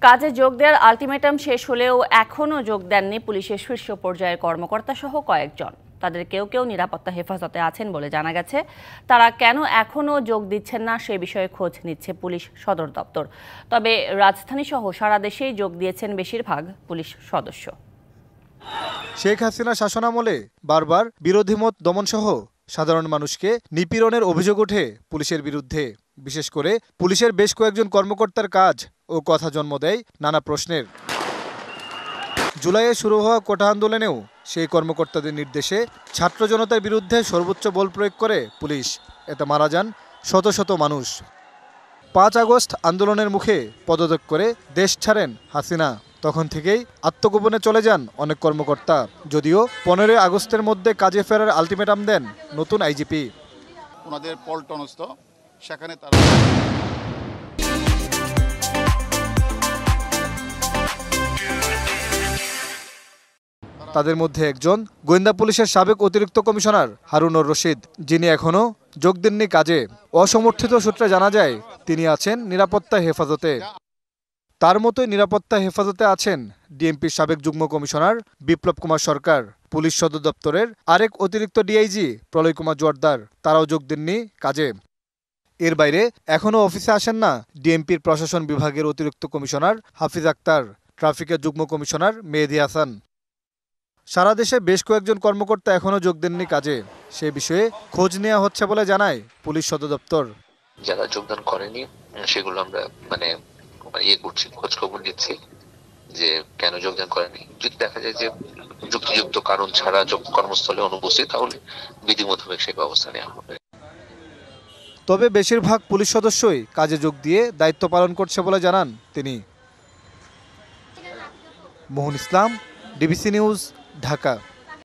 কাজে যোগ দেওয়ার আলটিমেটাম শেষ হলেও এখনও যোগ দেননি পুলিশের শীর্ষ পর্যায়ের কর্মকর্তা সহ কয়েকজন। তাদের কেউ কেউ নিরাপত্তা হেফাজতে আছেন বলে জানা গেছে। তারা কেন এখনও যোগ দিচ্ছেন না সে বিষয়ে খোঁজ নিচ্ছে পুলিশ সদর দপ্তর। তবে রাজধানী সহ সারা দেশেই যোগ দিয়েছেন বেশিরভাগ পুলিশ সদস্য। শেখ হাসিনা শাসনামলে বারবার বিরোধী মত দমনসহ সাধারণ মানুষকে নিপীড়নের অভিযোগ ওঠে পুলিশের বিরুদ্ধে। বিশেষ করে পুলিশের বেশ কয়েকজন কর্মকর্তার কাজ ও কথা জন্ম দেয় নানা প্রশ্নের। জুলাইয়ে শুরু হওয়া কোটা আন্দোলনেও সেই কর্মকর্তাদের নির্দেশে ছাত্র জনতার বিরুদ্ধে সর্বোচ্চ বল প্রয়োগ করে পুলিশ। এতে মারা যান শত শত মানুষ। ৫ আগস্ট আন্দোলনের মুখে পদত্যাগ করে দেশ ছাড়েন হাসিনা। তখন থেকেই আত্মগোপনে চলে যান অনেক কর্মকর্তা, যদিও ১৫ আগস্টের মধ্যে কাজে ফেরার আলটিমেটাম দেন নতুন আইজিপি। ওনাদের পল্টনস্থ সেখানে তাদের মধ্যে একজন গোয়েন্দা পুলিশের সাবেক অতিরিক্ত কমিশনার হারুনুর রশিদ, যিনি এখনও যোগ দেননি কাজে। অসমর্থিত সূত্রে জানা যায় তিনি আছেন নিরাপত্তা হেফাজতে। তার মতোই নিরাপত্তা হেফাজতে আছেন ডিএমপির সাবেক যুগ্ম কমিশনার বিপ্লব কুমার সরকার, পুলিশ সদর দপ্তরের আরেক অতিরিক্ত ডিআইজি প্রলয় কুমার জোয়ারদার। তারাও যোগ দেননি কাজে। এর বাইরে এখনও অফিসে আসেন না ডিএমপির প্রশাসন বিভাগের অতিরিক্ত কমিশনার হাফিজ আক্তার, ট্রাফিকের যুগ্ম কমিশনার মেহেদী হাসান। সারা দেশে বেশ কয়েকজন কর্মকর্তা এখনও যোগ দেননি কাজে। সে বিষয়ে খোঁজ নেওয়া হচ্ছে বলে জানায় পুলিশ সদর দপ্তর। যারা যোগদান করেনি সেগুলো আমরা করছি, খোঁজ খবর দিচ্ছি যে কেন যোগদান করেনি। যদি দেখা যায় যে যুক্তিযুক্ত কারণ ছাড়া কর্মস্থলে অনুপস্থিত, তাহলে বিধি মোতাবেক সেই ব্যবস্থা নেওয়া হবে। তবে বেশিরভাগ পুলিশ সদস্যই কাজে যোগ দিয়ে দায়িত্ব পালন করছে বলে জানান তিনি। মোহন ইসলাম, ডিবিসি নিউজ, ঢাকা।